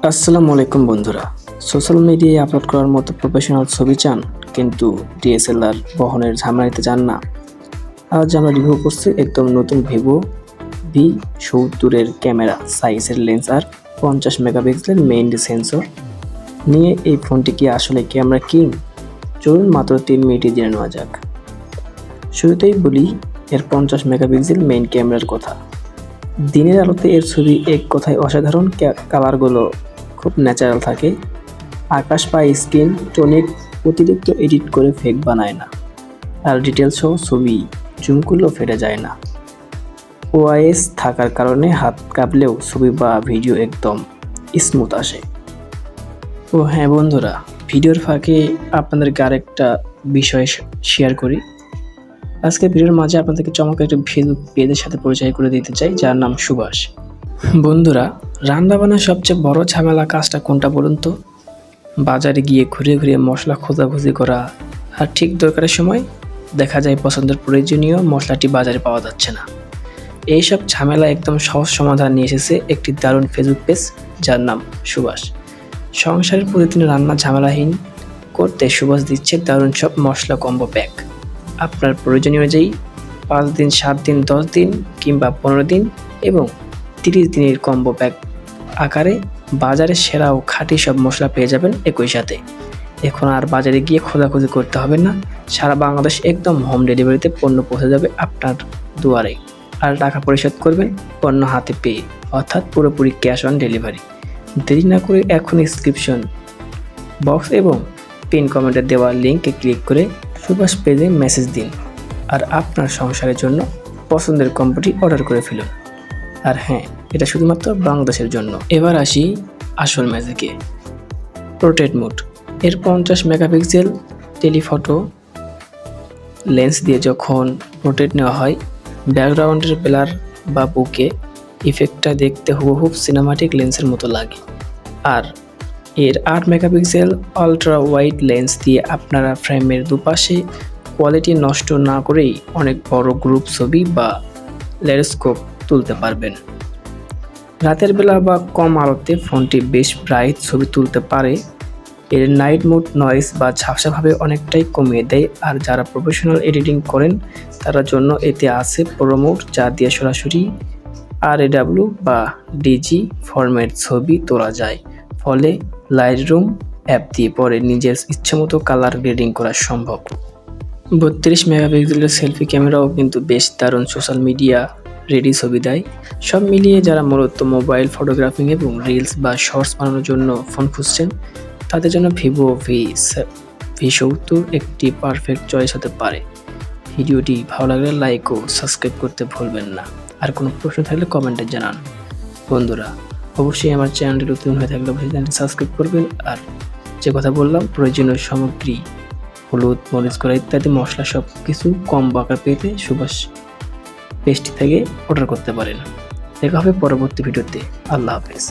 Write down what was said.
আসসালামু আলাইকুম বন্ধুরা। সোশ্যাল মিডিয়ায় আপলোড করার মতো প্রফেশনাল ছবি চান, কিন্তু ডিএসএলআর বহনের ঝামেলা নিতে চান না? আজ আমরা রিভিউ করছি একদম নতুন ভিভো V70 ক্যামেরা সাইজের লেন্স আর 50 মেগাপিক্সেলের মেইন সেন্সর নিয়ে। এই ফোনটি কি আসলে ক্যামেরা কিং? চলুন মাত্র 3 মিনিটে জেনে নেওয়া যাক। শুরুতেই বলি এর 50 মেগাপিক্সেল মেইন ক্যামেরার কথা। দিনের আলোতে এর ছবি এক কথায় অসাধারণ। কালারগুলো খুব ন্যাচারাল থাকে। আকাশ বা স্কিন টোনিক অতিরিক্ত এডিট করে ফেক বানায় না, আর ডিটেলস সহ ছবি জুম করলেও ফেটে যায় না। ওআইএস থাকার কারণে হাত কাঁপলেও ছবি বা ভিডিও একদম স্মুথ আসে। ও হ্যাঁ বন্ধুরা, ভিডিওর ফাঁকে আপনাদেরকে আরেকটা বিষয় শেয়ার করি। আজকে ভিডিওর মাঝে আপনাদেরকে চমৎকার একটা ফেসবুক পেজের সাথে পরিচয় করে দিতে চাই, যার নাম সুভাষ। বন্ধুরা, রান্নাবান্নার সবচেয়ে বড় ঝামেলা কাজটা কোনটা বলুন তো? বাজারে গিয়ে ঘুরে ঘুরে মশলা খোঁজাখুঁজি করা, আর ঠিক দরকারের সময় দেখা যায় পছন্দের প্রয়োজনীয় মশলাটি বাজারে পাওয়া যাচ্ছে না। এইসব ঝামেলা একদম সহজ সমাধান নিয়ে এসেছে একটি দারুণ ফেসবুক পেজ, যার নাম সুভাষ। সংসারের প্রতিদিন রান্না ঝামেলাহীন করতে সুভাষ দিচ্ছে দারুণ সব মশলা কম্বো প্যাক। আপনার প্রয়োজনীয় অনুযায়ী 5 দিন, 7 দিন, 10 দিন কিংবা 15 দিন এবং 30 দিনের কম্বো প্যাক আকারে বাজারে সেরা ও খাঁটি সব মশলা পেয়ে যাবেন একই সাথে। এখন আর বাজারে গিয়ে খোঁজাখুঁজি করতে হবে না। সারা বাংলাদেশ একদম হোম ডেলিভারিতে পণ্য পৌঁছে যাবে আপনার দুয়ারে। আর টাকা পরিশোধ করবেন পণ্য হাতে পেয়ে, অর্থাৎ পুরোপুরি ক্যাশ অন ডেলিভারি। দেরি না করে এখন ডিসক্রিপশন বক্স এবং পিন কমেন্টে দেওয়া লিঙ্কে ক্লিক করে সুভাষ পেজে মেসেজ দিন, আর আপনার সংসারের জন্য পছন্দের কম্বোটি অর্ডার করে ফেলুন। আর হ্যাঁ, এটা শুধুমাত্র বাংলাদেশের জন্য। এবার আসি আসল ম্যাজিকে। Portrait mode. এর 50 মেগাপিক্সেল টেলিফটো লেন্স দিয়ে যখন পোর্ট্রেট নেওয়া হয়, ব্যাকগ্রাউন্ডের ব্লার বা বুকে ইফেক্টটা দেখতে হুবহুব সিনেমাটিক লেন্সের মতো লাগে। আর এর 8 মেগাপিক্সেল আলট্রা ওয়াইড লেন্স দিয়ে আপনারা ফ্রেমের দুপাশে কোয়ালিটি নষ্ট না করেই অনেক বড় গ্রুপ ছবি বা ল্যান্ডস্কেপ তুলতে পারবেন। রাতের বেলা বা কম আলোতে ফোনটি বেশ ব্রাইট ছবি তুলতে পারে। এর নাইট মোড নয়েজ বা ঝাপসাভাবে অনেকটাই কমিয়ে দেয়। আর যারা প্রফেশনাল এডিটিং করেন তার জন্য এতে আছে প্রো মোড, যা দিয়ে সরাসরি RAW বা DG ফরম্যাট ছবি তোলা যায়। ফলে লাইটরুম অ্যাপ দিয়ে পরে নিজের ইচ্ছামতো কালার গ্রেডিং করা সম্ভব। 32 মেগাপিক্সেলের সেলফি ক্যামেরাও কিন্তু বেশ দারুণ সোশ্যাল মিডিয়া রেডি ছবি দেয়। সব মিলিয়ে যারা মূলত মোবাইল ফটোগ্রাফিং এবং রিলস বা শর্টস বানানোর জন্য ফোন খুঁজছেন, তাদের জন্য ভিভো V70 একটি পারফেক্ট চয়েস হতে পারে। ভিডিওটি ভালো লাগলে লাইক ও সাবস্ক্রাইব করতে ভুলবেন না। আর কোনো প্রশ্ন থাকলে কমেন্টে জানান। বন্ধুরা, অবশ্যই আমার চ্যানেলটি নতুন হয়ে থাকলে অবশ্যই চ্যানেলটি সাবস্ক্রাইব করবেন। আর যে কথা বললাম, প্রয়োজনীয় সামগ্রী হলুদ, মরিচ গুঁড়া ইত্যাদি মশলা সব কিছু কম আকার পেতে সুভাষ পেজটি থেকে অর্ডার করতে পারেন। দেখা হবে পরবর্তী ভিডিওতে। আল্লাহ হাফেজ।